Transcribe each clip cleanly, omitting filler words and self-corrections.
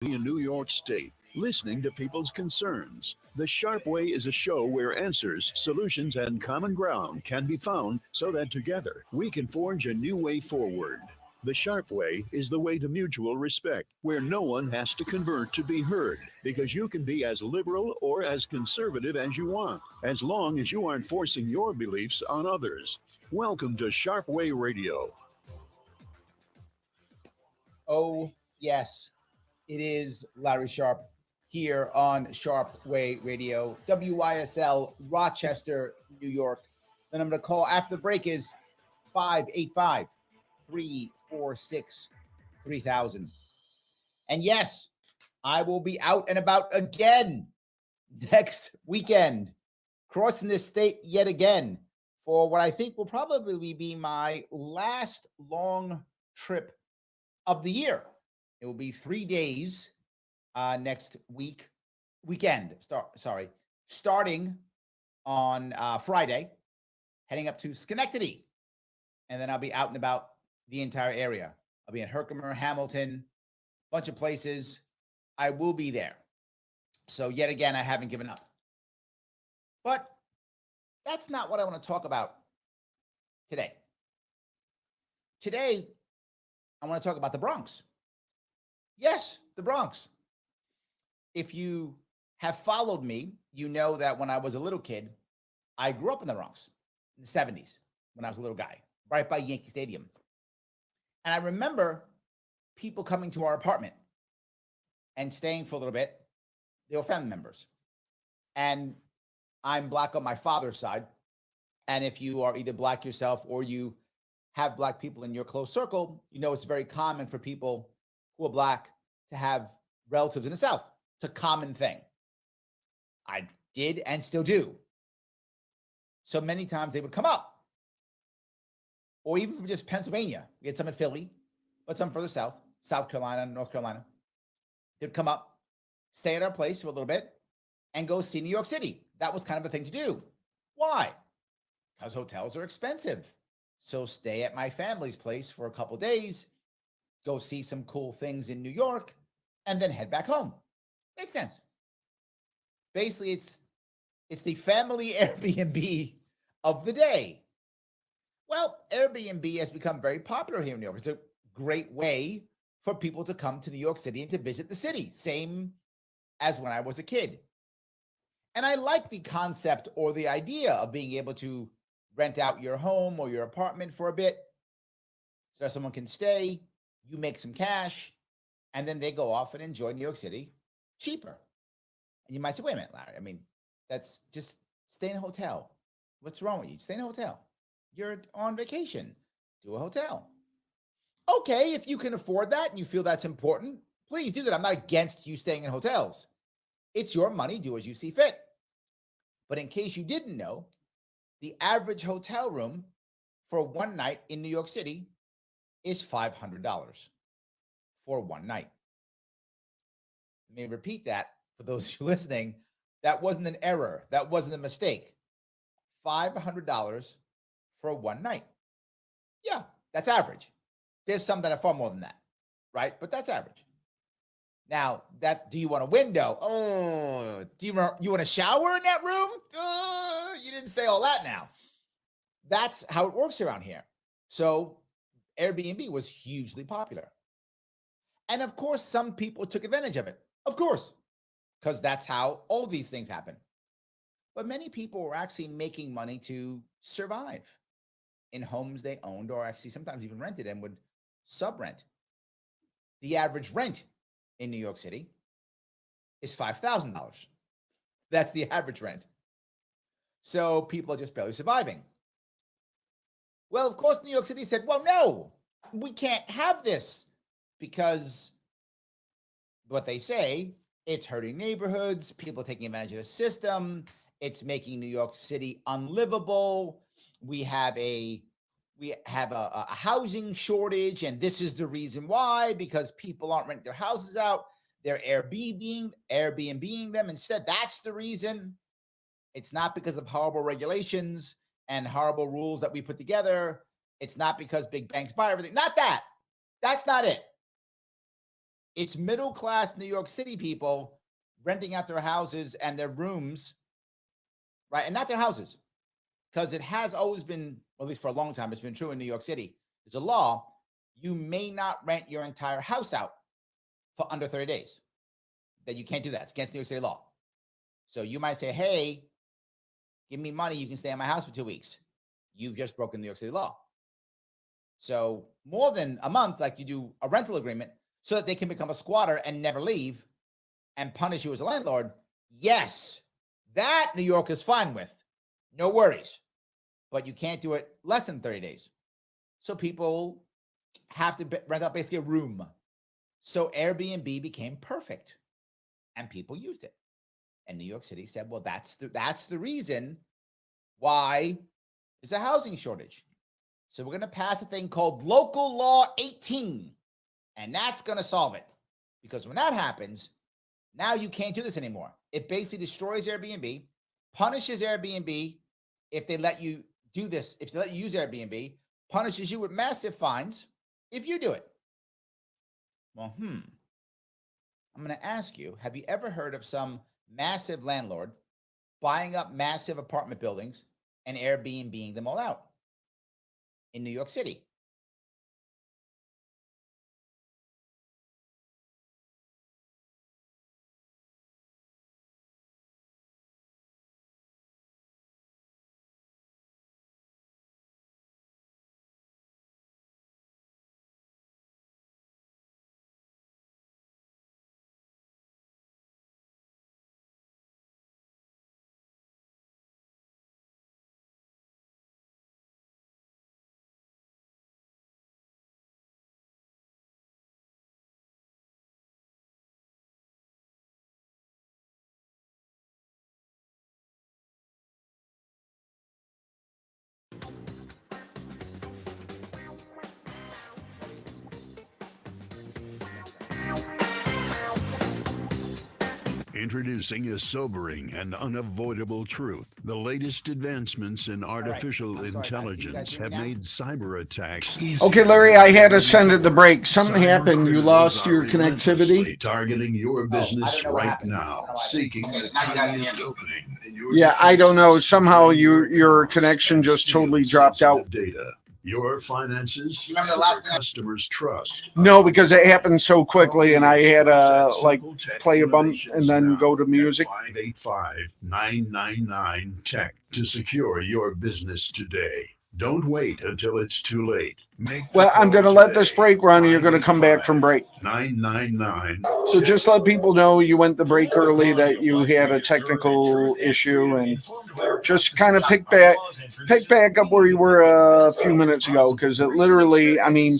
in New York State, listening to people's concerns. The Sharpe Way is a show where answers, solutions, and common ground can be found so that together we can forge a new way forward. The Sharpe Way is the way to mutual respect, where no one has to convert to be heard, because you can be as liberal or as conservative as you want, as long as you aren't forcing your beliefs on others. Welcome to Sharpe Way Radio. Oh, yes, it is Larry Sharpe here on Sharpe Way Radio, WYSL, Rochester, New York. The number to call after the break is 585 346 3000. And yes, I will be out and about again next weekend, crossing this state yet again for what I think will probably be my last long trip of the year. It will be 3 days next weekend. Starting on Friday, heading up to Schenectady, and then I'll be out and about the entire area. I'll be in Herkimer, Hamilton, a bunch of places. I will be there. So yet again, I haven't given up. But that's not what I want to talk about today. Today, I want to talk about the Bronx. Yes, the Bronx. If you have followed me, you know that when I was a little kid, I grew up in the Bronx in the 70s when I was a little guy, right by Yankee Stadium. And I remember people coming to our apartment and staying for a little bit. They were family members. And I'm Black on my father's side. And if you are either Black yourself or you have Black people in your close circle, you know it's very common for people who are Black to have relatives in the South. It's a common thing. I did and still do. So many times they would come up, or even from just Pennsylvania. We had some in Philly, but some further south, South Carolina, North Carolina. They'd come up, stay at our place for a little bit, and go see New York City. That was kind of a thing to do. Why? Because hotels are expensive. So stay at my family's place for a couple of days, go see some cool things in New York, and then head back home. Makes sense. Basically, it's the family Airbnb of the day. Well, Airbnb has become very popular here in New York. It's a great way for people to come to New York City and to visit the city, same as when I was a kid. And I like the concept or the idea of being able to rent out your home or your apartment for a bit so that someone can stay, you make some cash, and then they go off and enjoy New York City cheaper. And you might say, wait a minute, Larry, I mean, that's just stay in a hotel. What's wrong with you? Stay in a hotel. You're on vacation. Do a hotel. Okay, if you can afford that and you feel that's important, please do that. I'm not against you staying in hotels. It's your money. Do as you see fit. But in case you didn't know, the average hotel room for one night in New York City is $500 for one night. Let me repeat that for those of you listening. That wasn't an error. That wasn't a mistake. $500 for one night. Yeah, that's average. There's some that are far more than that, right? But that's average. Now, do you want a window? Oh, do you want a shower in that room? You didn't say all that now. That's how it works around here. So Airbnb was hugely popular. And of course, some people took advantage of it. Of course, because that's how all these things happen. But many people were actually making money to survive in homes they owned, or actually sometimes even rented, and would sub-rent. The average rent in New York City is $5,000. That's the average rent. So people are just barely surviving. Well, of course, New York City said, well, no, we can't have this, because what they say, it's hurting neighborhoods, people are taking advantage of the system, it's making New York City unlivable. We have a housing shortage, and this is the reason why, because people aren't renting their houses out. They're Airbnb-ing them instead. That's the reason. It's not because of horrible regulations and horrible rules that we put together. It's not because big banks buy everything. Not that. That's not it. It's middle-class New York City people renting out their houses and their rooms, right? And not their houses, because it has always been, well, at least for a long time, it's been true in New York City. There's a law. You may not rent your entire house out for under 30 days. That you can't do that. It's against New York City law. So you might say, hey, give me money. You can stay in my house for 2 weeks. You've just broken New York City law. So more than a month, like you do a rental agreement, so that they can become a squatter and never leave and punish you as a landlord. Yes, that New York is fine with. No worries. But you can't do it less than 30 days. So people have to rent out basically a room. So Airbnb became perfect and people used it. And New York City said, well, that's the reason why there's a housing shortage. So we're going to pass a thing called Local Law 18. And that's going to solve it. Because when that happens, now you can't do this anymore. It basically destroys Airbnb, punishes Airbnb if they let you do this, if they let you use Airbnb, punishes you with massive fines if you do it. Well, I'm going to ask you, have you ever heard of some massive landlord buying up massive apartment buildings and Airbnb-ing them all out in New York City? Introducing a sobering and unavoidable truth. The latest advancements in artificial intelligence have made cyber attacks easier. Okay, Larry, I had to send it the break. Something happened. You lost your connectivity. Targeting your business right now, seeking the tiniest opening in your Yeah, I don't know. Somehow your connection just totally dropped out. data. Your finances, your customers' trust. No, because it happened so quickly, and I had to play a bump and then go to music. 585-999-TECH to secure your business today. Don't wait until it's too late. Well, I'm going to let this break run, and you're going to come back from break. 999. So just let people know you went the break early, that you had a technical issue, and just kind of pick back up where you were a few minutes ago, because it literally, I mean,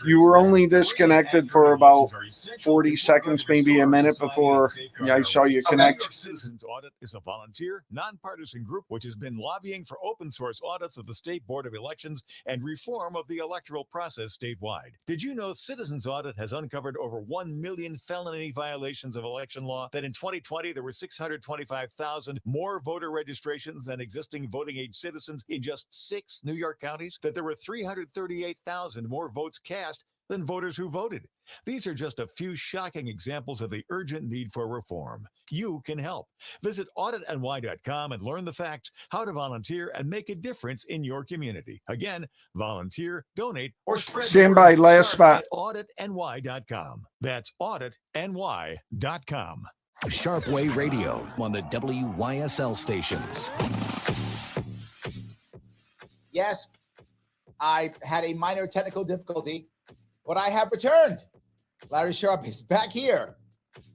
you were only disconnected for about 40 seconds, maybe a minute before I saw you connect. Citizens Audit is a volunteer, nonpartisan group which has been lobbying for open source audits of the State Board of Elections and reform of the electoral process statewide. Did you know Citizens Audit has uncovered over 1 million felony violations of election law, that in 2020 there were 625,000 more voter registrations than existing voting age citizens in just 6 New York counties, that there were 338,000 more votes cast than voters who voted? These are just a few shocking examples of the urgent need for reform. You can help. Visit auditny.com and learn the facts, how to volunteer, and make a difference in your community. Again, volunteer, donate, or spread. Stand by, last spot. auditny.com. That's auditny.com. Sharpe Way Radio on the WYSL stations. Yes, I had a minor technical difficulty, but I have returned. Larry Sharpe is back here.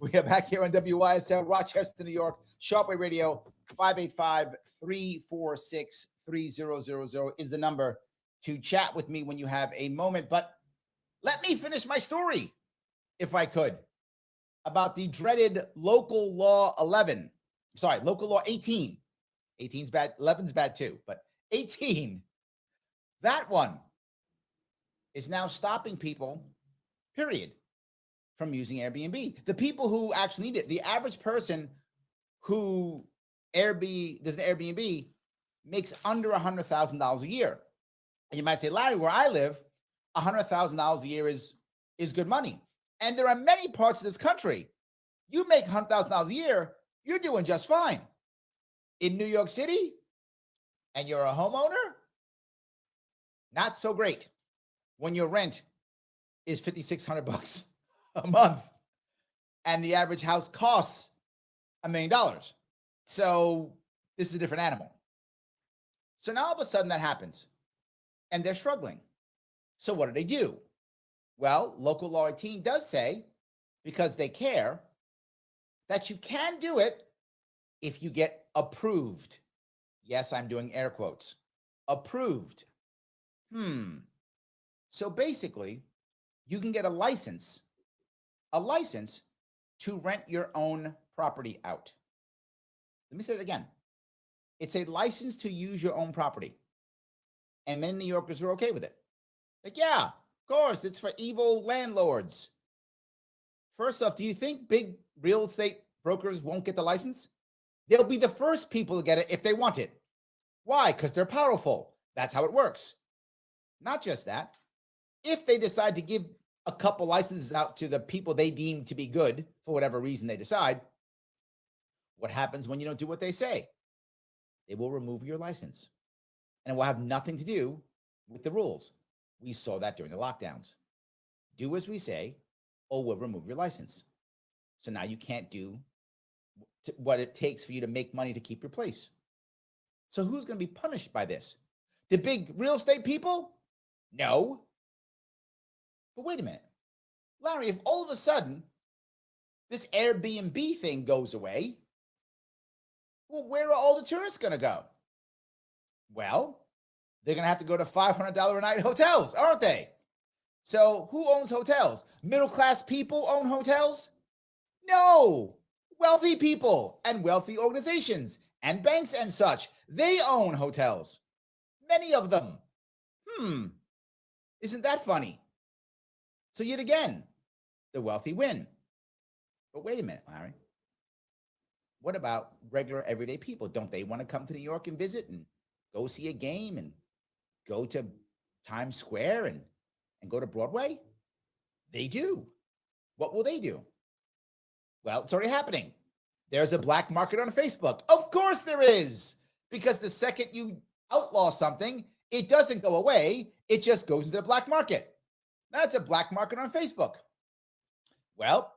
We are back here on WYSL, Rochester, New York. Sharpe Way Radio, 585-346-3000 is the number to chat with me when you have a moment. But let me finish my story, if I could, about the dreaded Local Law 11. Sorry, Local Law 18. 18's bad, 11's bad too, but 18. That one is now stopping people, period, from using Airbnb. The people who actually need it, the average person who does an Airbnb makes under $100,000 a year. And you might say, Larry, where I live, $100,000 a year is good money. And there are many parts of this country. You make $100,000 a year, you're doing just fine. In New York City, and you're a homeowner, not so great when your rent is $5,600 a month and the average house costs $1 million. So this is a different animal. So now all of a sudden that happens and they're struggling. So what do? Well, local law 18 does say, because they care, that you can do it if you get approved. Yes, I'm doing air quotes. Approved. So basically, you can get a license to rent your own property out. Let me say it again. It's a license to use your own property. And many New Yorkers are okay with it. Like, yeah, of course, it's for evil landlords. First off, do you think big real estate brokers won't get the license? They'll be the first people to get it if they want it. Why? Because they're powerful. That's how it works. Not just that. If they decide to give a couple licenses out to the people they deem to be good, for whatever reason they decide, what happens when you don't do what they say? They will remove your license. And it will have nothing to do with the rules. We saw that during the lockdowns. Do as we say, or we'll remove your license. So now you can't do what it takes for you to make money to keep your place. So who's going to be punished by this? The big real estate people? No. But wait a minute. Larry, if all of a sudden this Airbnb thing goes away, well, where are all the tourists going to go? Well, they're going to have to go to $500 a night hotels, aren't they? So who owns hotels? Middle-class people own hotels? No. Wealthy people and wealthy organizations and banks and such, they own hotels. Many of them. Isn't that funny? So yet again, the wealthy win. But wait a minute, Larry. What about regular everyday people? Don't they want to come to New York and visit and go see a game and go to Times Square and go to Broadway? They do. What will they do? Well, it's already happening. There's a black market on Facebook. Of course there is. Because the second you outlaw something, it doesn't go away. It just goes into the black market. Now it's a black market on Facebook. Well,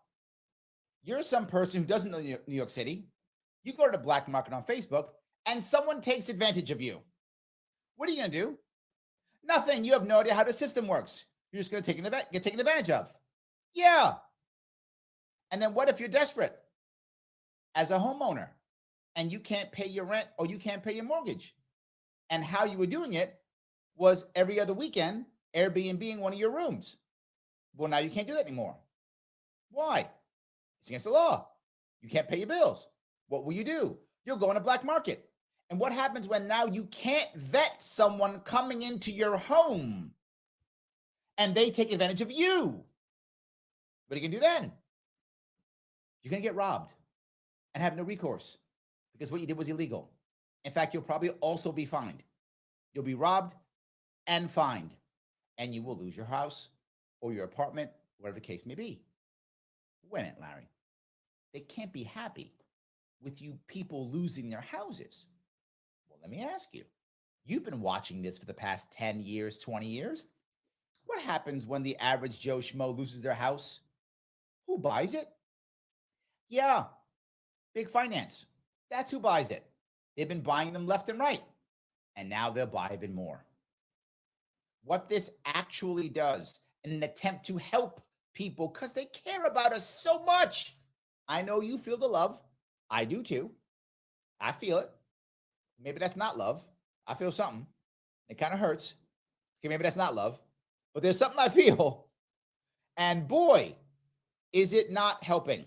you're some person who doesn't know New York City. You go to the black market on Facebook and someone takes advantage of you. What are you going to do? Nothing. You have no idea how the system works. You're just going to get taken advantage of. Yeah. And then what if you're desperate as a homeowner and you can't pay your rent or you can't pay your mortgage? And how you were doing it was every other weekend Airbnb-ing one of your rooms. Well, now you can't do that anymore. Why? It's against the law. You can't pay your bills. What will you do? You'll go on a black market. And what happens when now you can't vet someone coming into your home and they take advantage of you? What are you going to do then? You're going to get robbed and have no recourse because what you did was illegal. In fact, you'll probably also be fined. You'll be robbed and fined, and you will lose your house or your apartment, whatever the case may be. Wait a minute, Larry. They can't be happy with you people losing their houses. Well, let me ask you. You've been watching this for the past 10 years, 20 years. What happens when the average Joe Schmo loses their house? Who buys it? Yeah, big finance. That's who buys it. They've been buying them left and right, and now they'll buy even more. What this actually does in an attempt to help people because they care about us so much. I know you feel the love. I do too. I feel it. Maybe that's not love. I feel something. It kind of hurts. Okay, maybe that's not love, but there's something I feel. And boy, is it not helping.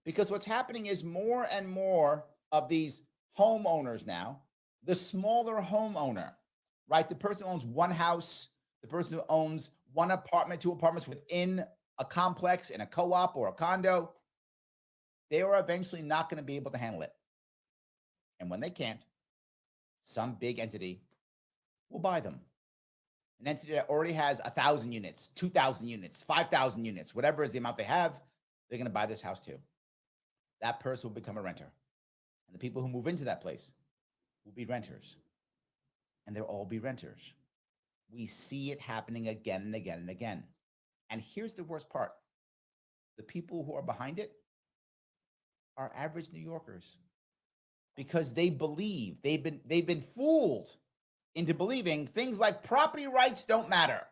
Because what's happening is more and more of these homeowners now, the smaller homeowner, right? The person who owns one house, the person who owns one apartment, two apartments within a complex in a co-op or a condo, they are eventually not going to be able to handle it. And when they can't, some big entity will buy them. an entity that already has 1,000 units, 2,000 units, 5,000 units, whatever is the amount they have, they're going to buy this house too. That person will become a renter. And the people who move into that place will be renters. And they'll all be renters. We see it happening again and again and again. And here's the worst part. The people who are behind it are average New Yorkers because they believe they've been fooled into believing things like property rights don't matter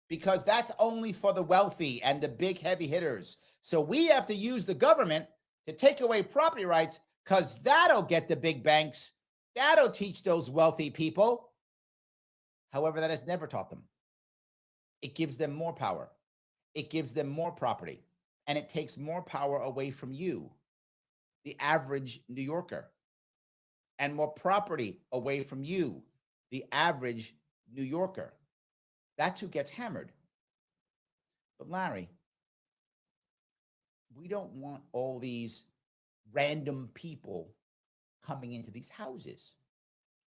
because that's only for the wealthy and the big heavy hitters. So we have to use the government to take away property rights because that'll get the big banks. That'll teach those wealthy people. However, that has never taught them. It gives them more power. It gives them more property. And it takes more power away from you, the average New Yorker, and more property away from you, the average New Yorker. That's who gets hammered. But Larry, we don't want all these random people coming into these houses.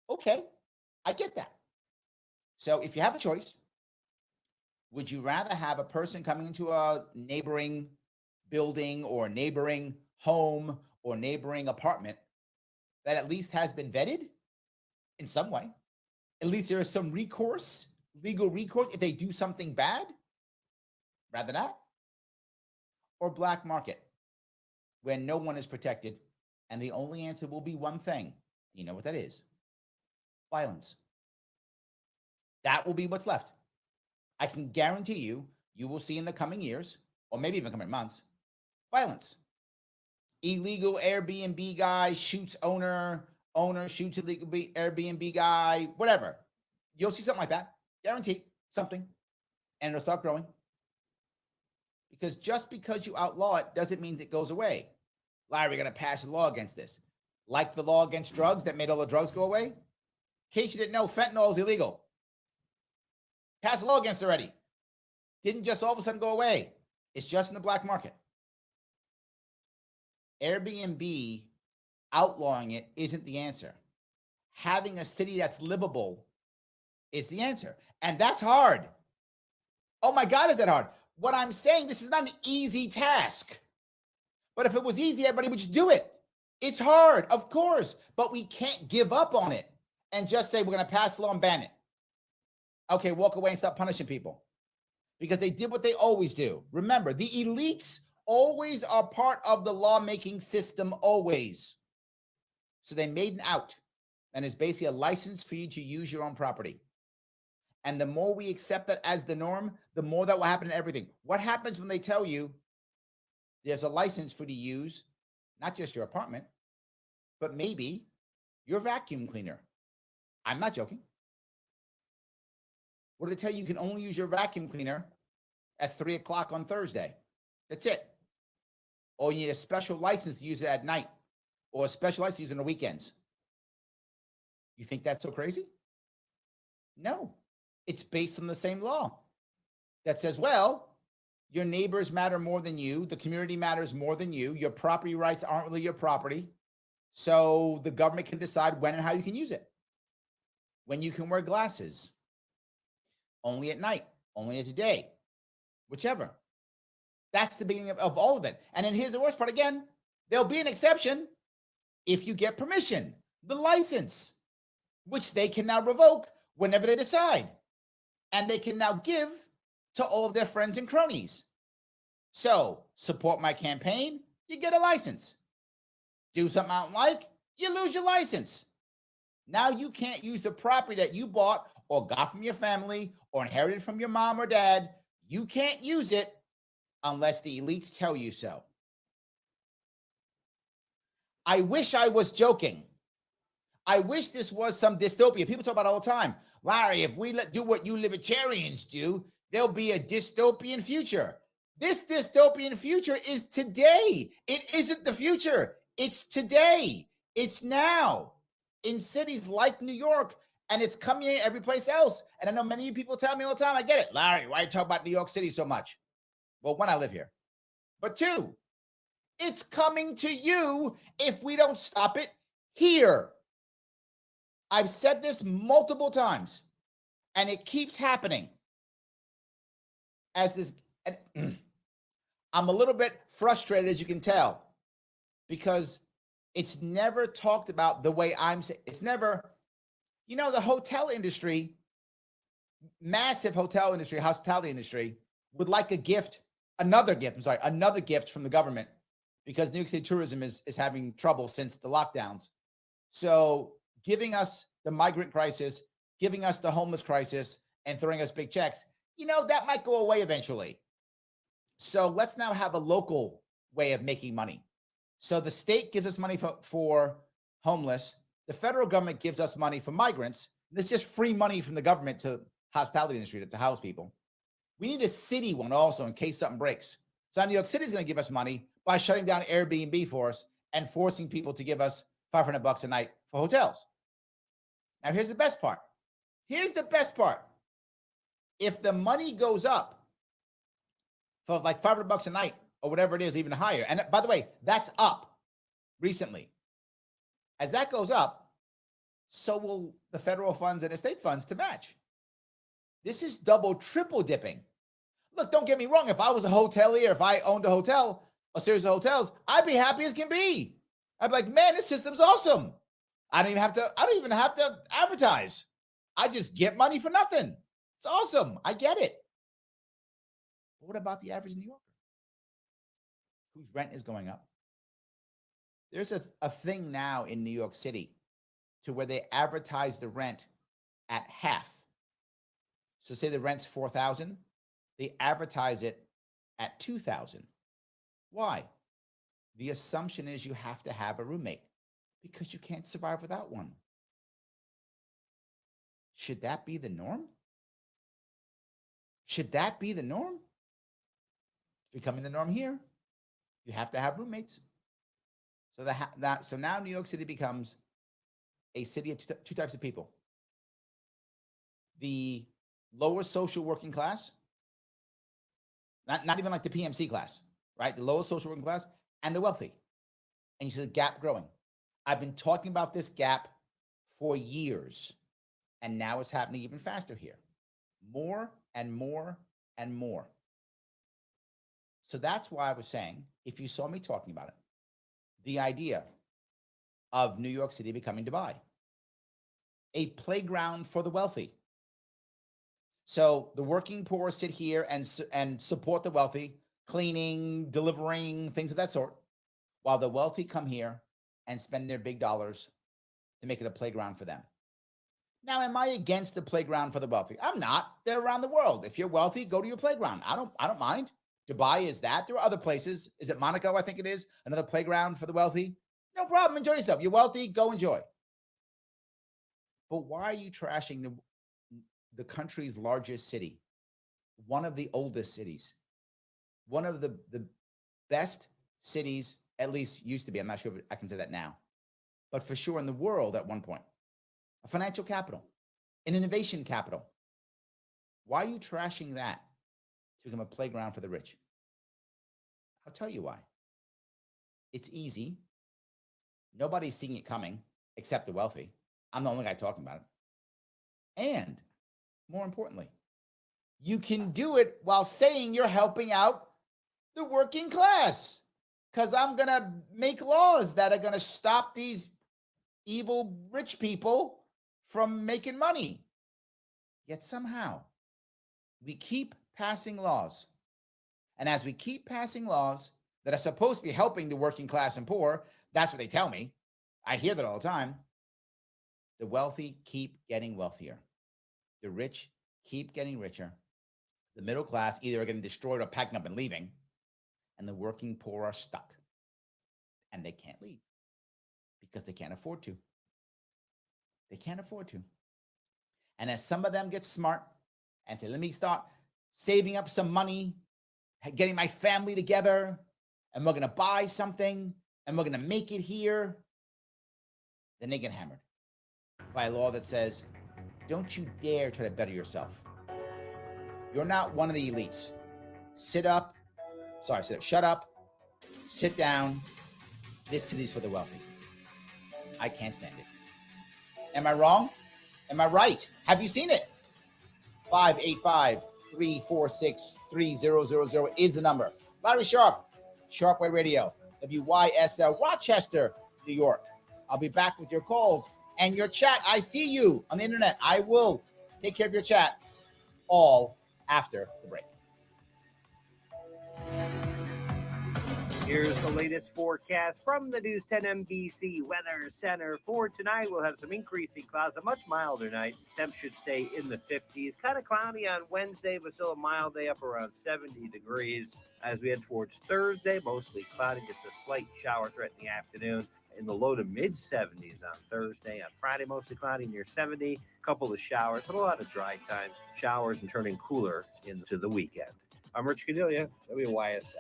Okay, I get that. So if you have a choice, would you rather have a person coming into a neighboring building or neighboring home or neighboring apartment that at least has been vetted in some way? At least there is some recourse, legal recourse if they do something bad? Rather that? Or black market, where no one is protected and the only answer will be one thing. You know what that is? Violence. That will be what's left. I can guarantee you, you will see in the coming years, or maybe even coming months, violence. Illegal Airbnb guy shoots owner shoots illegal Airbnb guy, whatever. You'll see something like that. Guaranteed something. And it'll start growing. Because just because you outlaw it doesn't mean it goes away. Larry, we're going to pass a law against this. Like the law against drugs that made all the drugs go away. In case you didn't know, fentanyl is illegal. Passed a law against it already. Didn't just all of a sudden go away. It's just in the black market. Airbnb outlawing it isn't the answer. Having a city that's livable is the answer. And that's hard. Oh my God, is that hard? What I'm saying, this is not an easy task. But if it was easy, everybody would just do it. It's hard, of course, but we can't give up on it and just say we're going to pass a law and ban it. Okay, walk away and stop punishing people because they did what they always do. Remember, the elites always are part of the lawmaking system, always. So they made an out, and it's basically a license for you to use your own property. And the more we accept that as the norm, the more that will happen in everything. What happens when they tell you there's a license for you to use not just your apartment, but maybe your vacuum cleaner? I'm not joking. What do they tell you? You can only use your vacuum cleaner at 3 o'clock on Thursday. That's it. Or you need a special license to use it at night, or a special license to use it on the weekends. You think that's so crazy? No. It's based on the same law that says, well, your neighbors matter more than you. The community matters more than you. Your property rights aren't really your property. So the government can decide when and how you can use it. When you can wear glasses. Only at night, only at the day, whichever. That's the beginning of all of it. And then here's the worst part again. There'll be an exception if you get permission, the license, which they can now revoke whenever they decide. And they can now give to all of their friends and cronies. So support my campaign, you get a license. Do something I don't like, you lose your license. Now you can't use the property that you bought or got from your family or inherited from your mom or dad. You can't use it unless the elites tell you so. I wish I was joking. I wish this was some dystopia. People talk about it all the time. Larry, if we do what you libertarians do, there'll be a dystopian future. This dystopian future is today. It isn't the future. It's today. It's now. In cities like New York, and it's coming in every place else. And I know many people tell me all the time, I get it. Larry, why are you talking about New York City so much? Well, one, I live here. But two, it's coming to you if we don't stop it here. I've said this multiple times. And it keeps happening. As this, I'm a little bit frustrated, as you can tell, because it's never talked about the way I'm saying. It's never, the hotel industry, massive hotel industry, hospitality industry, would like another gift from the government, because New York City tourism is having trouble since the lockdowns. So giving us the migrant crisis, giving us the homeless crisis, and throwing us big checks, that might go away eventually. So let's now have a local way of making money. So the state gives us money for homeless. The federal government gives us money for migrants. This is just free money from the government to hospitality industry to house people. We need a city one also in case something breaks. So New York City is going to give us money by shutting down Airbnb for us and forcing people to give us $500 a night for hotels. Now, here's the best part. If the money goes up for like $500 a night or whatever it is, even higher. And by the way, that's up recently. As that goes up, so will the federal funds and the state funds to match. This is double, triple dipping. Look, don't get me wrong. If I was a hotelier, if I owned a hotel, a series of hotels, I'd be happy as can be. I'd be like, man, this system's awesome. I don't even have to advertise. I just get money for nothing. It's awesome. I get it. But what about the average New Yorker whose rent is going up? There's a thing now in New York City to where they advertise the rent at half. So say the rent's $4,000, they advertise it at $2,000. Why? The assumption is you have to have a roommate because you can't survive without one. Should that be the norm? Should that be the norm? It's becoming the norm here. You have to have roommates. So now New York City becomes a city of two types of people. The lower social working class, not even like the PMC class, right? The lower social working class and the wealthy. And you see the gap growing. I've been talking about this gap for years, and now it's happening even faster here. More and more and more. So that's why I was saying, if you saw me talking about it, the idea of New York City becoming Dubai, a playground for the wealthy. So the working poor sit here and support the wealthy, cleaning, delivering, things of that sort, while the wealthy come here and spend their big dollars to make it a playground for them. Now, am I against the playground for the wealthy? I'm not. They're around the world. If you're wealthy, go to your playground. I don't mind. Dubai is that. There are other places. Is it Monaco? I think it is. Another playground for the wealthy. No problem. Enjoy yourself. You're wealthy. Go enjoy. But why are you trashing the country's largest city, one of the oldest cities, one of the best cities, at least used to be. I'm not sure if I can say that now, but for sure in the world at one point, a financial capital, an innovation capital. Why are you trashing that to become a playground for the rich? I'll tell you why. It's easy. Nobody's seeing it coming except the wealthy. I'm the only guy talking about it. And more importantly, you can do it while saying you're helping out the working class. Because I'm going to make laws that are going to stop these evil rich people from making money. Yet somehow we keep passing laws. And as we keep passing laws that are supposed to be helping the working class and poor, that's what they tell me. I hear that all the time. The wealthy keep getting wealthier. The rich keep getting richer. The middle class either are getting destroyed or packing up and leaving. And the working poor are stuck. And they can't leave because they can't afford to. They can't afford to. And as some of them get smart and say, let me start saving up some money, getting my family together, and we're going to buy something, and we're going to make it here, then they get hammered by a law that says, don't you dare try to better yourself. You're not one of the elites. Shut up, sit down. This city's for the wealthy. I can't stand it. Am I wrong? Am I right? Have you seen it? 585-346-3000 is the number. Larry Sharpe, Sharpe Way Radio, WYSL, Rochester, New York. I'll be back with your calls and your chat. I see you on the internet. I will take care of your chat all after the break. Here's the latest forecast from the News 10 NBC Weather Center. For tonight, we'll have some increasing clouds, a much milder night. Temps should stay in the 50s. Kind of cloudy on Wednesday, but still a mild day up around 70 degrees. As we head towards Thursday, mostly cloudy, just a slight shower threat in the afternoon. In the low to mid 70s on Thursday. On Friday, mostly cloudy near 70. A couple of showers, but a lot of dry time. Showers and turning cooler into the weekend. I'm Rich Cadilia, WYSL.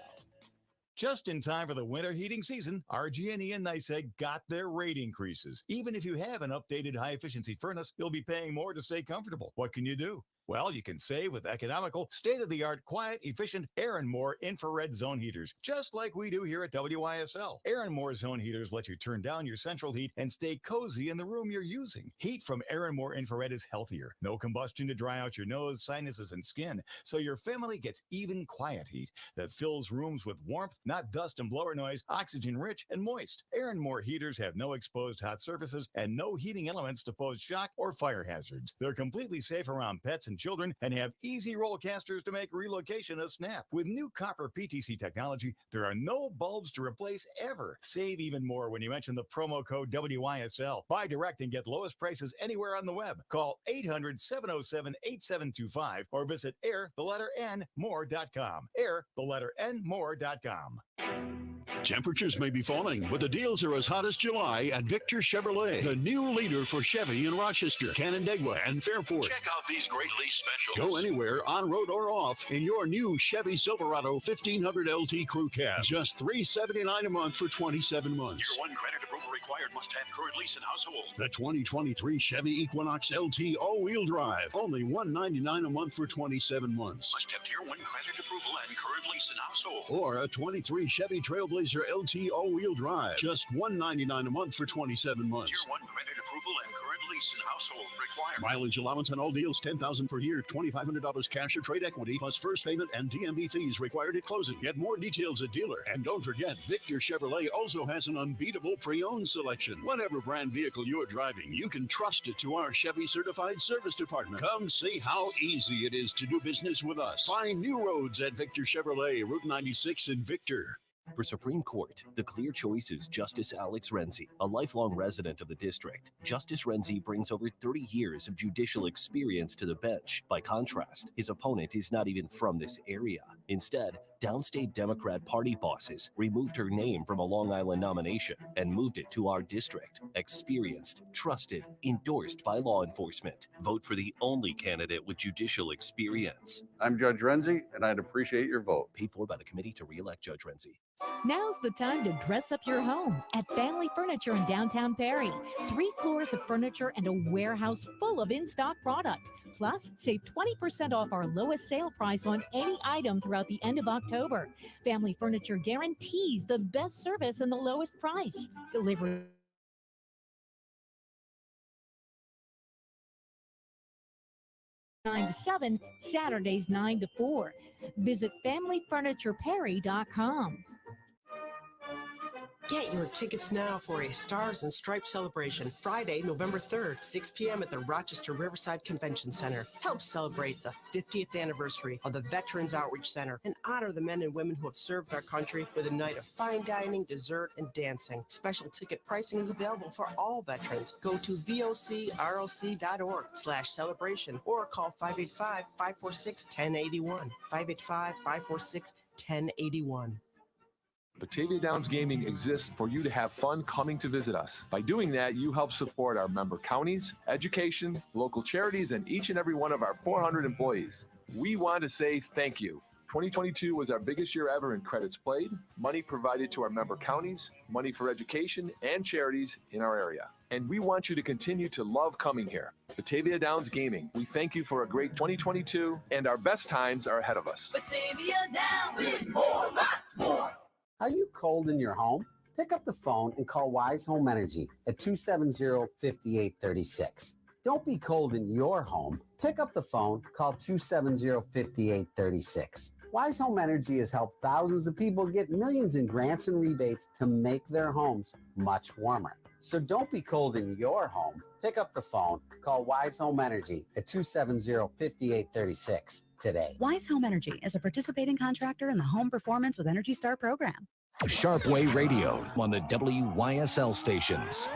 Just in time for the winter heating season, RG&E and NYC got their rate increases. Even if you have an updated high-efficiency furnace, you'll be paying more to stay comfortable. What can you do? Well, you can save with economical, state-of-the-art, quiet, efficient Air & More infrared zone heaters, just like we do here at WYSL. Air & More zone heaters let you turn down your central heat and stay cozy in the room you're using. Heat from Air & More infrared is healthier. No combustion to dry out your nose, sinuses, and skin, so your family gets even quiet heat that fills rooms with warmth, not dust and blower noise, oxygen-rich and moist. Air & More heaters have no exposed hot surfaces and no heating elements to pose shock or fire hazards. They're completely safe around pets and children and have easy roll casters to make relocation a snap. With new copper PTC technology, there are no bulbs to replace ever. Save even more when you mention the promo code WYSL. Buy direct and get lowest prices anywhere on the web. Call 800-707-8725 or visit more.com. more.com. Temperatures may be falling, but the deals are as hot as July at Victor Chevrolet, the new leader for Chevy in Rochester, Canandaigua, and Fairport. Check out these great lease specials. Go anywhere, on road or off, in your new Chevy Silverado 1500 LT Crew Cab. Just $379 a month for 27 months. Year one credit approval required. Must have current lease and household. The 2023 Chevy Equinox LT all-wheel drive. Only $199 a month for 27 months. Must have tier one credit approval and current lease and household. Or a 23 Chevy Trailblazer LT all-wheel drive. Just $199 a month for 27 months. Tier 1 credit approval and current lease and household required. Mileage allowance on all deals, $10,000 per year, $2,500 cash or trade equity, plus first payment and DMV fees required at closing. Get more details at dealer. And don't forget, Victor Chevrolet also has an unbeatable pre-owned selection. Whatever brand vehicle you're driving, you can trust it to our Chevy Certified Service Department. Come see how easy it is to do business with us. Find new roads at Victor Chevrolet, Route 96 in Victor. For Supreme Court, the clear choice is Justice Alex Renzi, a lifelong resident of the district. Justice Renzi brings over 30 years of judicial experience to the bench. By contrast, his opponent is not even from this area. Instead, downstate Democrat party bosses removed her name from a Long Island nomination and moved it to our district. Experienced, trusted, endorsed by law enforcement. Vote for the only candidate with judicial experience. I'm Judge Renzi, and I'd appreciate your vote. Paid for by the committee to re-elect Judge Renzi. Now's the time to dress up your home at Family Furniture in downtown Perry. 3 floors of furniture and a warehouse full of in-stock product. Plus, save 20% off our lowest sale price on any item throughout the end of October. Family Furniture guarantees the best service and the lowest price. Delivery 9 to 7, Saturdays 9 to 4. Visit FamilyFurniturePerry.com. Get your tickets now for a Stars and Stripes celebration, Friday, November 3rd, 6 p.m. at the Rochester Riverside Convention Center. Help celebrate the 50th anniversary of the Veterans Outreach Center and honor the men and women who have served our country with a night of fine dining, dessert, and dancing. Special ticket pricing is available for all veterans. Go to vocroc.org/celebration or call 585-546-1081. 585-546-1081. Batavia Downs Gaming exists for you to have fun coming to visit us. By doing that, you help support our member counties, education, local charities, and each and every one of our 400 employees. We want to say thank you. 2022 was our biggest year ever in credits played, money provided to our member counties, money for education and charities in our area. And we want you to continue to love coming here. Batavia Downs Gaming, we thank you for a great 2022, and our best times are ahead of us. Batavia Downs with more, lots more. Are you cold in your home? Pick up the phone and call Wise Home Energy at 270-5836. Don't be cold in your home. Pick up the phone, call 270-5836. Wise Home Energy has helped thousands of people get millions in grants and rebates to make their homes much warmer. So don't be cold in your home. Pick up the phone, call Wise Home Energy at 270-5836 today. Wise Home Energy is a participating contractor in the Home Performance with Energy Star program. Sharpe Way Radio on the WYSL stations.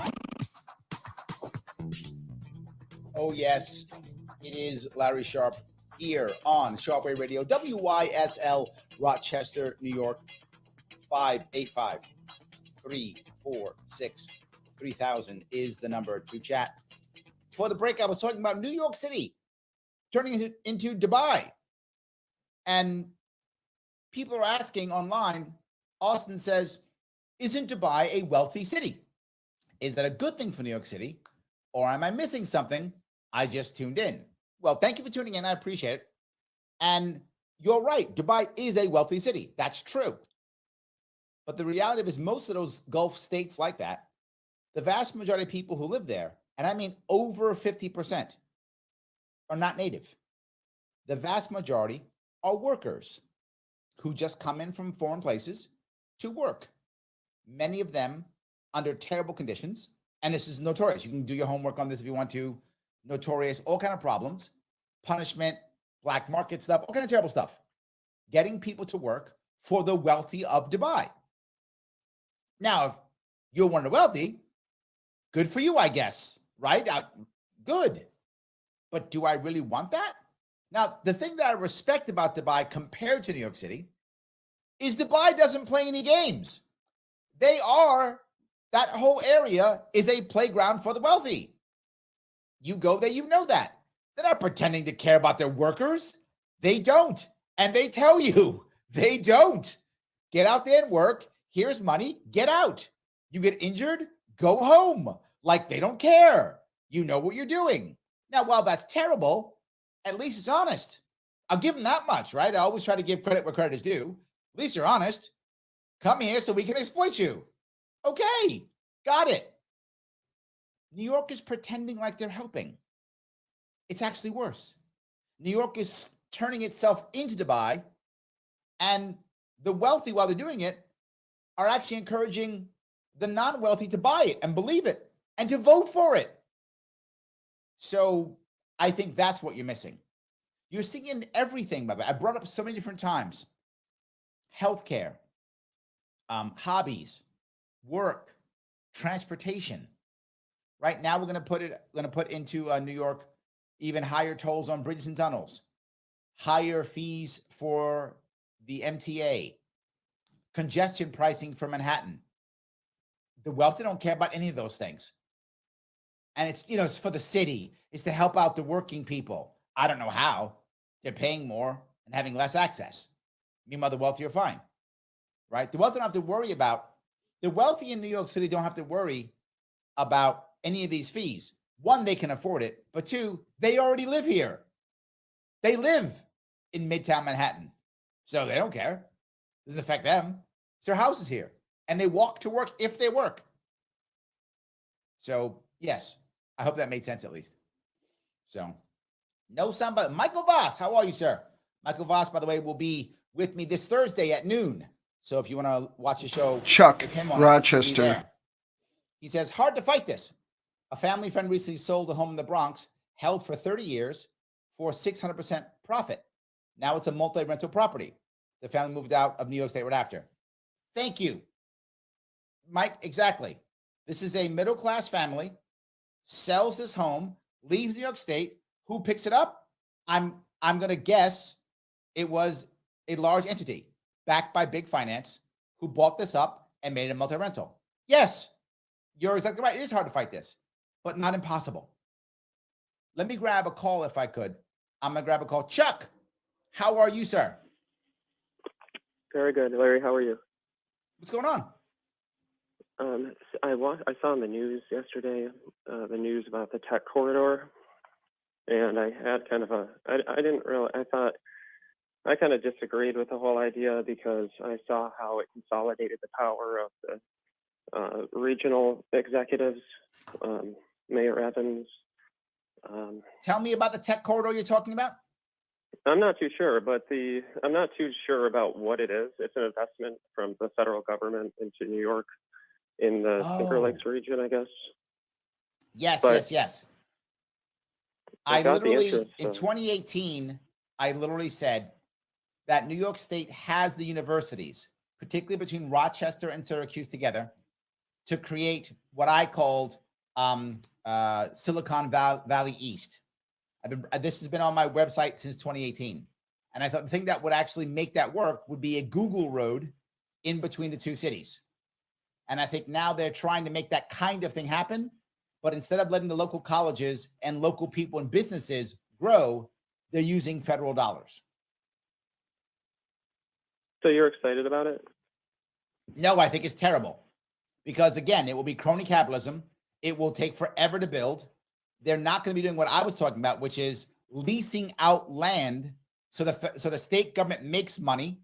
Oh, yes, it is Larry Sharpe here on Sharpe Way Radio, WYSL, Rochester, New York, 585-346-3000 is the number to chat. For the break, I was talking about New York City turning into Dubai. And people are asking online, Austin says, isn't Dubai a wealthy city? Is that a good thing for New York City? Or am I missing something? I just tuned in. Well, thank you for tuning in. I appreciate it. And you're right. Dubai is a wealthy city. That's true. But the reality is most of those Gulf states like that, the vast majority of people who live there, and I mean over 50%, are not native. The vast majority are workers who just come in from foreign places to work. Many of them under terrible conditions. And this is notorious. You can do your homework on this if you want to. Notorious, all kind of problems, punishment, black market stuff, all kind of terrible stuff. Getting people to work for the wealthy of Dubai. Now, if you're one of the wealthy, good for you, I guess, right? Good. But do I really want that? Now, the thing that I respect about Dubai compared to New York City is Dubai doesn't play any games. That whole area is a playground for the wealthy. You go there, you know that. They're not pretending to care about their workers. They don't. And they tell you they don't. Get out there and work. Here's money. Get out. You get injured, go home. Like they don't care. You know what you're doing. Now, while that's terrible, at least it's honest. I'll give them that much, right? I always try to give credit where credit is due. At least you're honest. Come here so we can exploit you. Okay, got it. New York is pretending like they're helping. It's actually worse. New York is turning itself into Dubai, and the wealthy, while they're doing it, are actually encouraging the non-wealthy to buy it and believe it and to vote for it. So I think that's what you're missing. You're seeing in everything, by the way. I brought up so many different times. Healthcare, hobbies, work, transportation. Right now, we're going to put into New York even higher tolls on bridges and tunnels, higher fees for the MTA, congestion pricing for Manhattan. The wealthy don't care about any of those things. And it's for the city. It's to help out the working people. I don't know how. They're paying more and having less access. Meanwhile, the wealthy are fine, right? The wealthy don't have to worry about. The wealthy in New York City don't have to worry about any of these fees. One, they can afford it. But two, they already live here. They live in Midtown Manhattan. So they don't care. It doesn't affect them. It's their houses here. And they walk to work if they work. So, yes, I hope that made sense at least. So, no sound, but Michael Voss, how are you, sir? Michael Voss, by the way, will be with me this Thursday at noon. So if you want to watch the show, Chuck, with him on Rochester. He says, hard to fight this. A family friend recently sold a home in the Bronx, held for 30 years for 600% profit. Now it's a multi-rental property. The family moved out of New York State right after. Thank you, Mike. Exactly. This is a middle-class family, sells this home, leaves New York State. Who picks it up? I'm going to guess it was a large entity backed by big finance who bought this up and made it a multi-rental. Yes, you're exactly right. It is hard to fight this, but not impossible. Let me grab a call if I could. I'm going to grab a call. Chuck, how are you, sir? Very good. Larry, how are you? What's going on? I saw in the news yesterday, the news about the tech corridor, and I had kind of I kind of disagreed with the whole idea because I saw how it consolidated the power of the regional executives, Mayor Evans, Tell me about the tech corridor you're talking about. I'm not too sure, but I'm not too sure about what it is. It's an investment from the federal government into New York in the Finger Lakes region, I guess. Yes. I literally, interest, in 2018, I literally said that New York State has the universities, particularly between Rochester and Syracuse together, to create what I called Silicon Valley East. This has been on my website since 2018. And I thought the thing that would actually make that work would be a Google road in between the two cities. And I think now they're trying to make that kind of thing happen. But instead of letting the local colleges and local people and businesses grow, they're using federal dollars. So you're excited about it? No, I think it's terrible. Because again, it will be crony capitalism. It will take forever to build. They're not going to be doing what I was talking about, which is leasing out land so the state government makes money,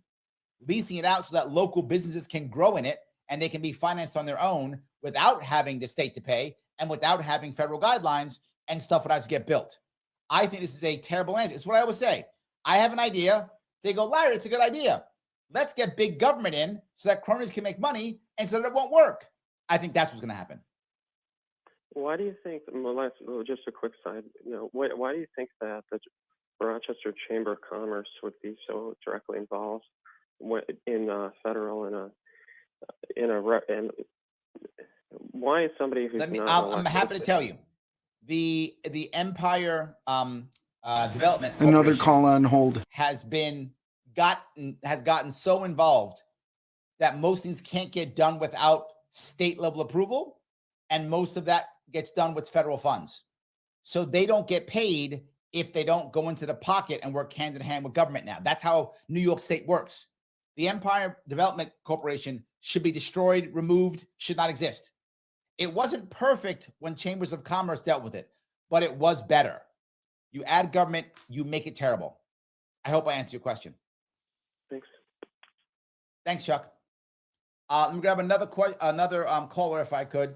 leasing it out so that local businesses can grow in it and they can be financed on their own without having the state to pay and without having federal guidelines and stuff that has to get built. I think this is a terrible answer. It's what I always say. I have an idea. They go, Larry, it's a good idea. Let's get big government in so that cronies can make money and so that it won't work. I think that's what's going to happen. Why do you think, just a quick side, why do you think that the Rochester Chamber of Commerce would be so directly involved in federal and why is somebody who's I'm happy to tell you, the Empire Development Another call on hold has gotten so involved that most things can't get done without state level approval, and most of that gets done with federal funds. So they don't get paid if they don't go into the pocket and work hand in hand with government now. That's how New York State works. The Empire Development Corporation should be destroyed, removed, should not exist. It wasn't perfect when Chambers of Commerce dealt with it, but it was better. You add government, you make it terrible. I hope I answered your question. Thanks, Chuck. Let me grab another caller if I could.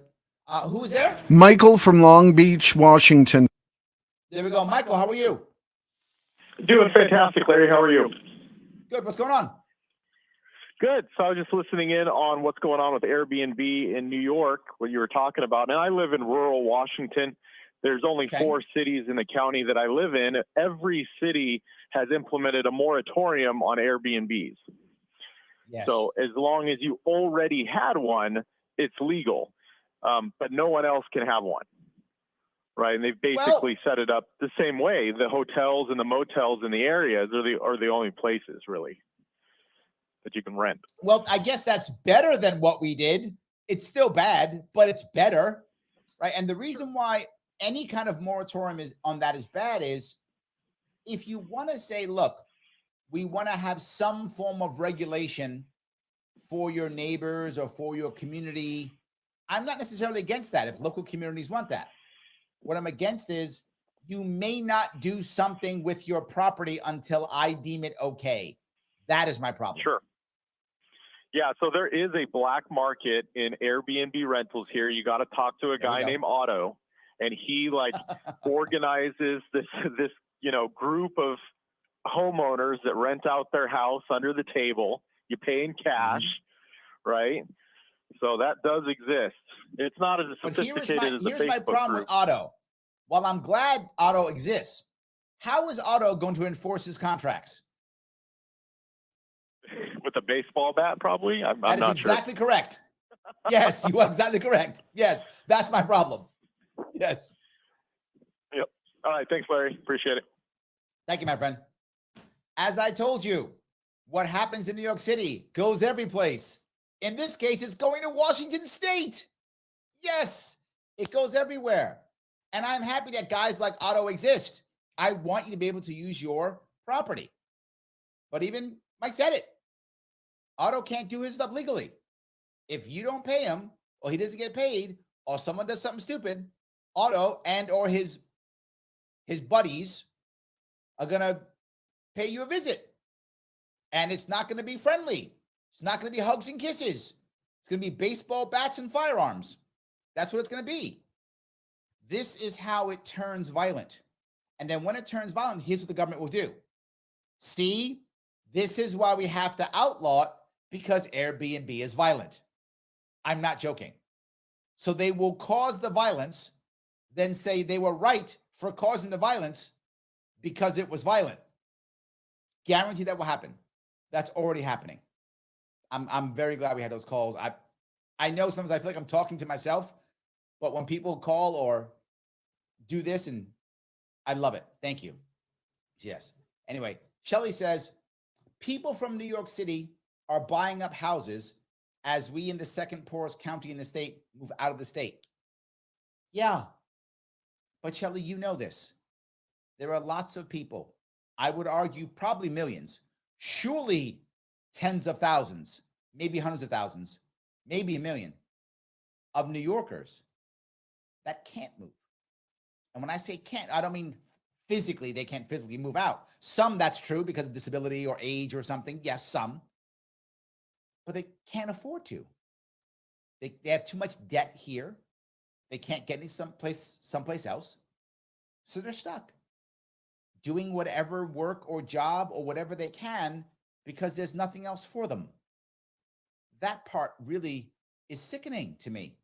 Who's there? Michael from Long Beach, Washington. There we go. Michael, how are you? Doing fantastic, Larry. How are you? Good. What's going on? Good. So I was just listening in on what's going on with Airbnb in New York, what you were talking about. And I live in rural Washington. There's only 4 cities in the county that I live in. Every city has implemented a moratorium on Airbnbs. Yes. So as long as you already had one, it's legal. But no one else can have one. Right. And they've basically set it up the same way. The hotels and the motels in the areas are the only places really that you can rent. Well, I guess that's better than what we did. It's still bad, but it's better. Right. And the reason why any kind of moratorium is bad is if you want to say, look, we want to have some form of regulation for your neighbors or for your community. I'm not necessarily against that if local communities want that. What I'm against is you may not do something with your property until I deem it okay. That is my problem. Sure. Yeah, so there is a black market in Airbnb rentals here. You got to talk to a guy named Otto, and he organizes this group of homeowners that rent out their house under the table. You pay in cash, right? So that does exist. It's not as sophisticated as the Facebook Here's my problem with Otto. While I'm glad Otto exists, how is Otto going to enforce his contracts? With a baseball bat, probably? I'm not sure. That is exactly correct. Yes, you are exactly correct. Yes, that's my problem. Yes. Yep. All right. Thanks, Larry. Appreciate it. Thank you, my friend. As I told you, what happens in New York City goes every place. In this case, it's going to Washington State. Yes, it goes everywhere. And I'm happy that guys like Otto exist. I want you to be able to use your property. But even Mike said it. Otto can't do his stuff legally. If you don't pay him, or he doesn't get paid, or someone does something stupid, Otto and or his buddies are going to pay you a visit. And it's not going to be friendly. It's not going to be hugs and kisses. It's going to be baseball bats and firearms. That's what it's going to be. This is how it turns violent. And then when it turns violent, here's what the government will do. See, this is why we have to outlaw it, because Airbnb is violent. I'm not joking. So they will cause the violence, then say they were right for causing the violence because it was violent. Guarantee that will happen. That's already happening. I'm very glad we had those calls. I know sometimes I feel like I'm talking to myself, but when people call or do this, and I love it. Thank you. Yes. Anyway, Shelley says, people from New York City are buying up houses as we in the second poorest county in the state move out of the state. Yeah. But Shelley, you know this. There are lots of people, I would argue probably millions, surely tens of thousands, maybe hundreds of thousands, maybe a million of New Yorkers that can't move. And when I say can't, I don't mean physically, they can't physically move out. Some that's true because of disability or age or something. Yes, some. But they can't afford to. They have too much debt here. They can't get any someplace else. So they're stuck doing whatever work or job or whatever they can because there's nothing else for them. That part really is sickening to me.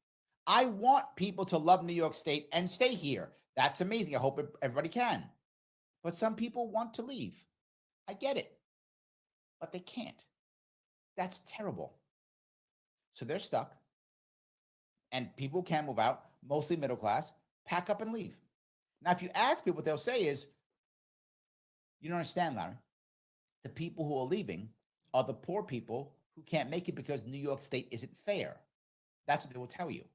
I want people to love New York State and stay here. That's amazing. I hope everybody can. But some people want to leave. I get it. But they can't. That's terrible. So they're stuck. And people can move out, mostly middle class, pack up and leave. Now, if you ask people, what they'll say is, you don't understand, Larry. The people who are leaving are the poor people who can't make it because New York State isn't fair. That's what they will tell you.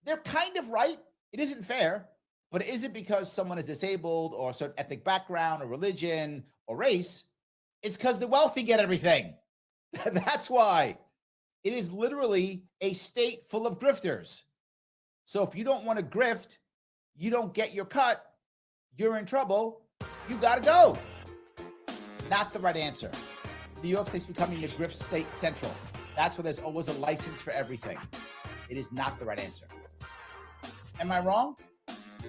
They're kind of right. It isn't fair, but it isn't because someone is disabled or a certain ethnic background or religion or race. It's because the wealthy get everything. That's why. It is literally a state full of grifters. So if you don't want to grift, you don't get your cut, you're in trouble, you got to go. Not the right answer. New York State's becoming the grift state central. That's where there's always a license for everything. It is not the right answer. Am I wrong?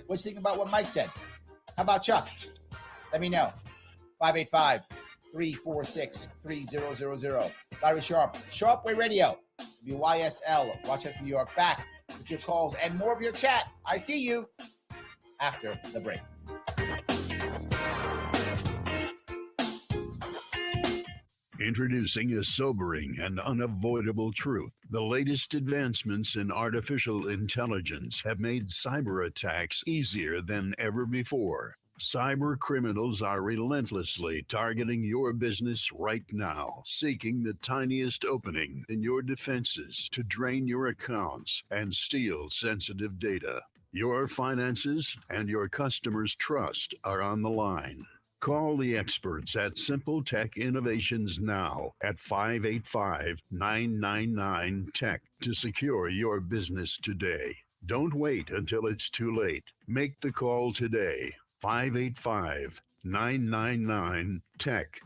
What you think about what Mike said? How about Chuck? Let me know. 585-346-3000. Larry Sharpe, Sharpe Way Radio, WYSL, Rochester, New York. Back with your calls and more of your chat. I see you after the break. Introducing a sobering and unavoidable truth. The latest advancements in artificial intelligence have made cyber attacks easier than ever before. Cyber criminals are relentlessly targeting your business right now, seeking the tiniest opening in your defenses to drain your accounts and steal sensitive data. Your finances and your customers' trust are on the line. Call the experts at Simple Tech Innovations now at 585-999-TECH to secure your business today. Don't wait until it's too late. Make the call today. 585-999-TECH.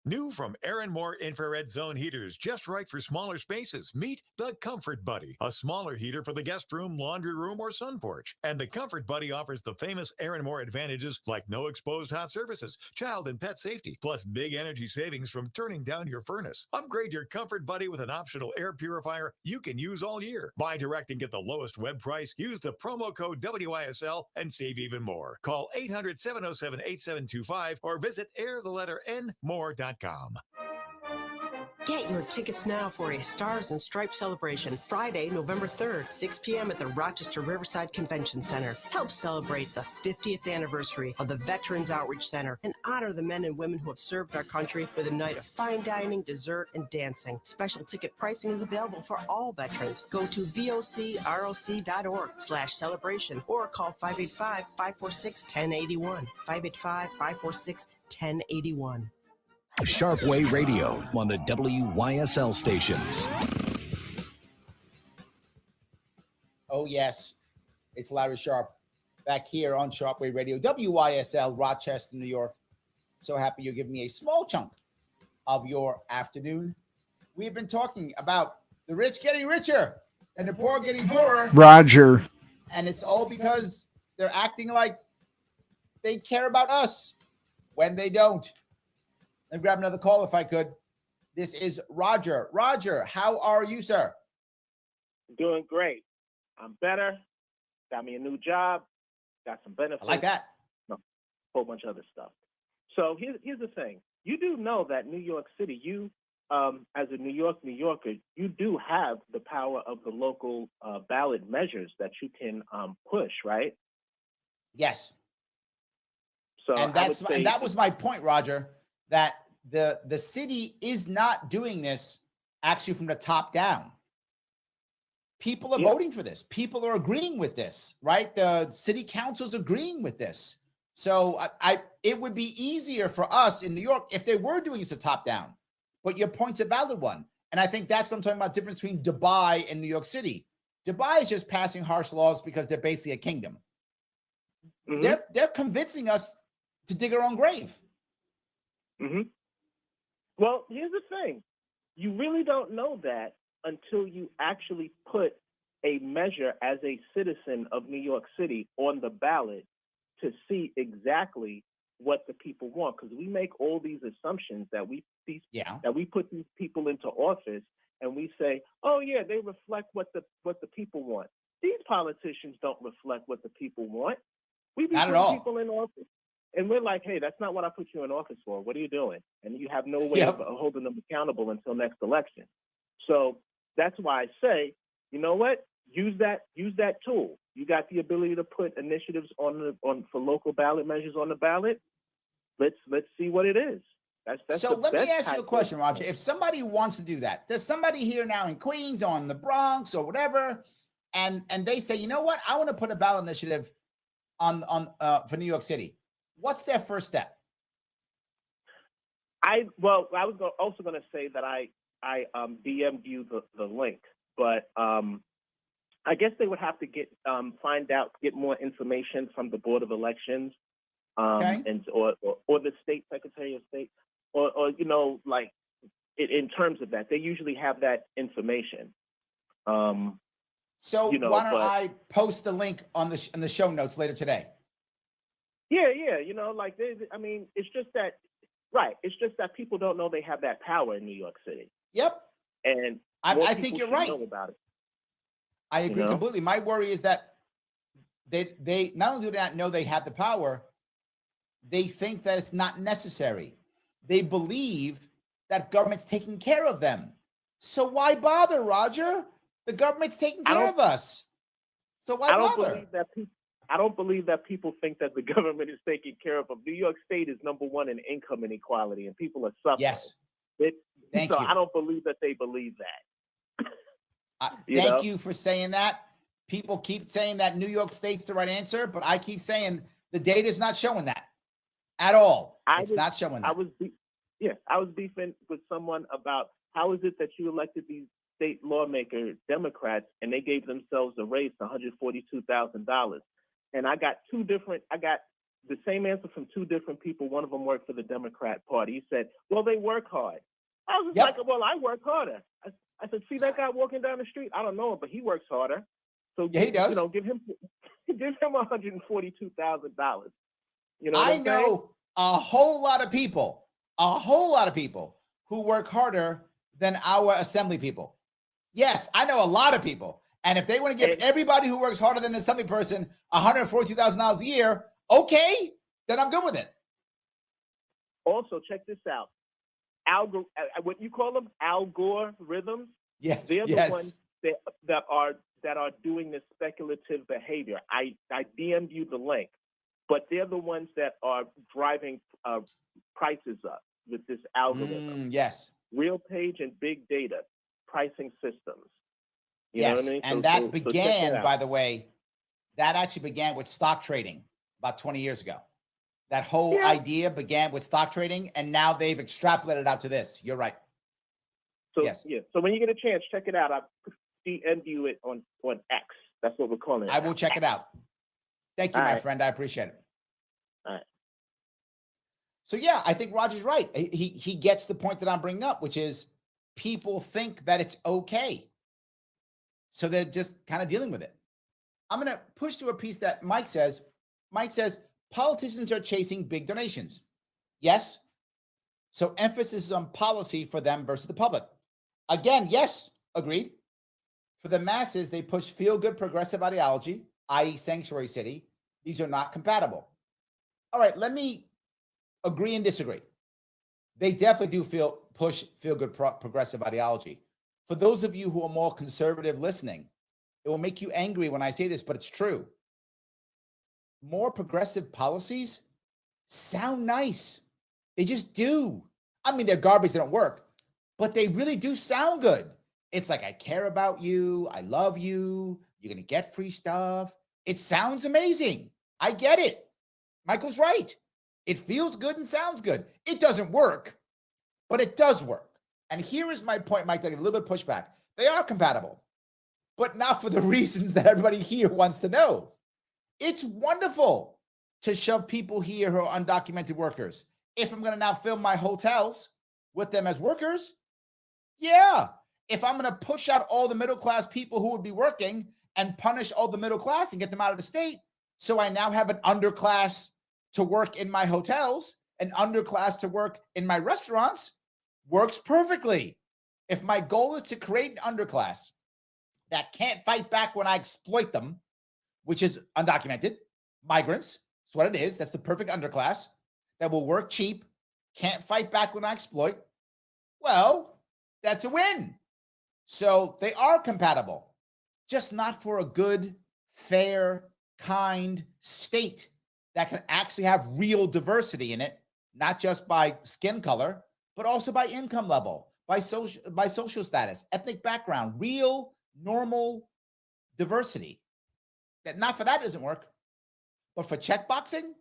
New from Aaron Moore Infrared Zone Heaters, just right for smaller spaces. Meet the Comfort Buddy, a smaller heater for the guest room, laundry room, or sun porch. And the Comfort Buddy offers the famous Aaron Moore advantages like no exposed hot surfaces, child and pet safety, plus big energy savings from turning down your furnace. Upgrade your Comfort Buddy with an optional air purifier you can use all year. Buy direct and get the lowest web price. Use the promo code WYSL and save even more. Call 800-707-8725 or visit airthenmore.com. Get your tickets now for a Stars and Stripes celebration Friday, November 3rd, 6 p.m. at the Rochester Riverside Convention Center. Help celebrate the 50th anniversary of the Veterans Outreach Center and honor the men and women who have served our country with a night of fine dining, dessert, and dancing. Special ticket pricing is available for all veterans. Go to vocroc.org/celebration or call 585-546-1081. 585-546-1081. Sharpe Way Radio on the WYSL stations. Oh, yes. It's Larry Sharpe back here on Sharpe Way Radio, WYSL, Rochester, New York. So happy you're giving me a small chunk of your afternoon. We have been talking about the rich getting richer and the poor getting poorer. Roger. And it's all because they're acting like they care about us when they don't. Let me grab another call if I could. This is Roger. Roger, how are you, sir? Doing great. I'm better. Got me a new job. Got some benefits. I like that. No, a whole bunch of other stuff. So here's the thing. You do know that New York City, you, as a New Yorker, you do have the power of the local ballot measures that you can push, right? Yes. So and that was my point, Roger, that the city is not doing this actually from the top down. People are voting for this. People are agreeing with this, right? The city council's agreeing with this. So it would be easier for us in New York if they were doing this a top down. But your point's a valid one. And I think that's what I'm talking about, the difference between Dubai and New York City. Dubai is just passing harsh laws because they're basically a kingdom. Mm-hmm. They're convincing us to dig our own grave. Mm-hmm. Well, here's the thing. You really don't know that until you actually put a measure as a citizen of New York City on the ballot to see exactly what the people want. Because we make all these assumptions that we put these people into office, and we say, oh yeah, they reflect what the people want. These politicians don't reflect what the people want. We be putting people in office, and we're like, hey, that's not what I put you in office for. What are you doing? And you have no way of holding them accountable until next election. So that's why I say, you know what? Use that tool. You got the ability to put initiatives on for local ballot measures on the ballot. Let's see what it is. That's so let me ask you a question, Roger. If somebody wants to do that, there's somebody here now in Queens or in the Bronx or whatever, and they say, you know what? I want to put a ballot initiative on for New York City. What's their first step? I was also going to say that I DM'd you the link, but I guess they would have to get more information from the Board of Elections, and or the State Secretary of State, or like in terms of that, they usually have that information. So why don't I post the link on the show notes later today? Yeah, like it's just that, right? It's just that people don't know they have that power in New York City. Yep. And I think you're right. Know about it. I agree completely. My worry is that they not only do not know they have the power, they think that it's not necessary. They believe that government's taking care of them. So why bother, Roger? The government's taking care of us. So why bother? I don't believe that people think that the government is taking care of them. New York State is number one in income inequality, and people are suffering. Yes. Thank you. I don't believe that they believe that. Thank you for saying that. People keep saying that New York State's the right answer, but I keep saying the data is not showing that at all. It's not showing that. I was beefing with someone about how is it that you elected these state lawmakers, Democrats, and they gave themselves a raise to $142,000. And I got the same answer from two different people. One of them worked for the Democrat Party. He said, well, they work hard. I was like, well, I work harder. I said, see that guy walking down the street? I don't know him, but he works harder. So he does. Give him $142,000. I know a whole lot of people who work harder than our assembly people. Yes, I know a lot of people. And if they want to give everybody who works harder than an assembly person $142,000 a year, okay, then I'm good with it. Also, check this out. What you call them, algorithms. Yes, they're the ones that are doing this speculative behavior. I DM'd you the link, but they're the ones that are driving prices up with this algorithm. Yes. Real page and big data pricing systems. You yes, know what I mean? And that began, by the way, that actually began with stock trading about 20 years ago. That whole idea began with stock trading, and now they've extrapolated out to this. You're right. So yes. Yeah. So when you get a chance, check it out. I DM'd you it on X. That's what we're calling it. I will check it out. Thank you, my friend. I appreciate it. All right. So yeah, I think Roger's right. He gets the point that I'm bringing up, which is people think that it's okay. So they're just kind of dealing with it. I'm going to push to a piece that Mike says. Mike says, politicians are chasing big donations. Yes. So emphasis is on policy for them versus the public. Again, yes, agreed. For the masses, they push feel-good progressive ideology, i.e. sanctuary city. These are not compatible. All right, let me agree and disagree. They definitely do push feel-good progressive ideology. For those of you who are more conservative listening, it will make you angry when I say this, but it's true. More progressive policies sound nice. They just do. I mean, they're garbage, they don't work, but they really do sound good. It's like, I care about you. I love you. You're going to get free stuff. It sounds amazing. I get it. Michael's right. It feels good and sounds good. It doesn't work, but it does work. And here is my point, Mike, to give a little bit of pushback. They are compatible, but not for the reasons that everybody here wants to know. It's wonderful to shove people here who are undocumented workers. If I'm going to now fill my hotels with them as workers, yeah. If I'm going to push out all the middle-class people who would be working and punish all the middle class and get them out of the state, so I now have an underclass to work in my hotels, an underclass to work in my restaurants, works perfectly. If my goal is to create an underclass that can't fight back when I exploit them, which is undocumented, migrants, that's what it is. That's the perfect underclass that will work cheap, can't fight back when I exploit. Well, that's a win. So they are compatible, just not for a good, fair, kind state that can actually have real diversity in it, not just by skin color, but also by income level, by social status, ethnic background, real, normal diversity. That not for that doesn't work, but for checkboxing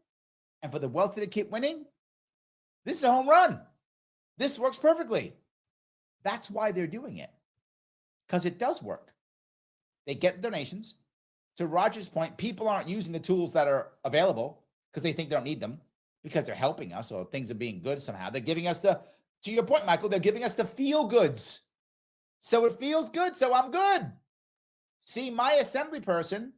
and for the wealthy to keep winning, this is a home run. This works perfectly. That's why they're doing it, because it does work. They get donations. To Roger's point, people aren't using the tools that are available because they think they don't need them, because they're helping us or things are being good somehow. They're giving us to your point, Michael, they're giving us the feel goods. So it feels good, so I'm good. See, my assembly person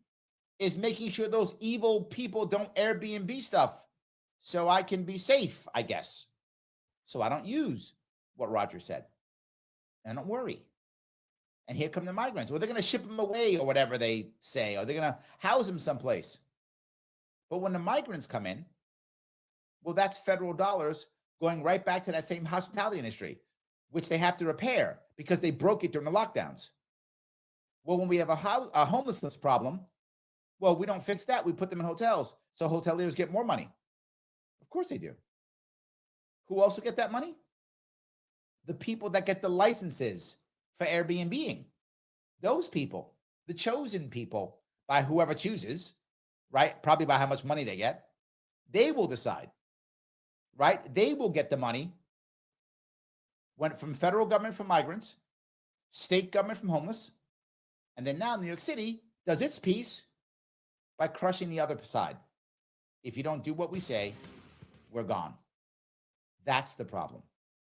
is making sure those evil people don't Airbnb stuff so I can be safe, I guess. So I don't use what Roger said. And don't worry. And here come the migrants. Well, they're going to ship them away or whatever they say, or they're going to house them someplace. But when the migrants come in, well, that's federal dollars going right back to that same hospitality industry, which they have to repair because they broke it during the lockdowns. Well, when we have a homelessness problem, well, we don't fix that. We put them in hotels. So hoteliers get more money. Of course they do. Who else will get that money? The people that get the licenses for Airbnb-ing. Those people, the chosen people by whoever chooses, right? Probably by how much money they get. They will decide, right? They will get the money from federal government for migrants, state government from homeless, and then now New York City does its piece by crushing the other side. If you don't do what we say, we're gone. That's the problem.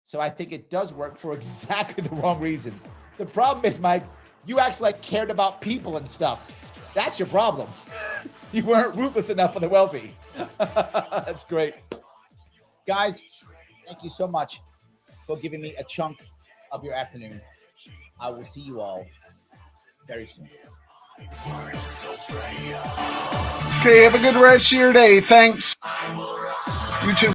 So I think it does work for exactly the wrong reasons. The problem is, Mike, you actually cared about people and stuff. That's your problem. You weren't ruthless enough for the wealthy. That's great. Guys, thank you so much for giving me a chunk of your afternoon. I will see you all very soon. Okay, have a good rest of your day. Thanks. You too.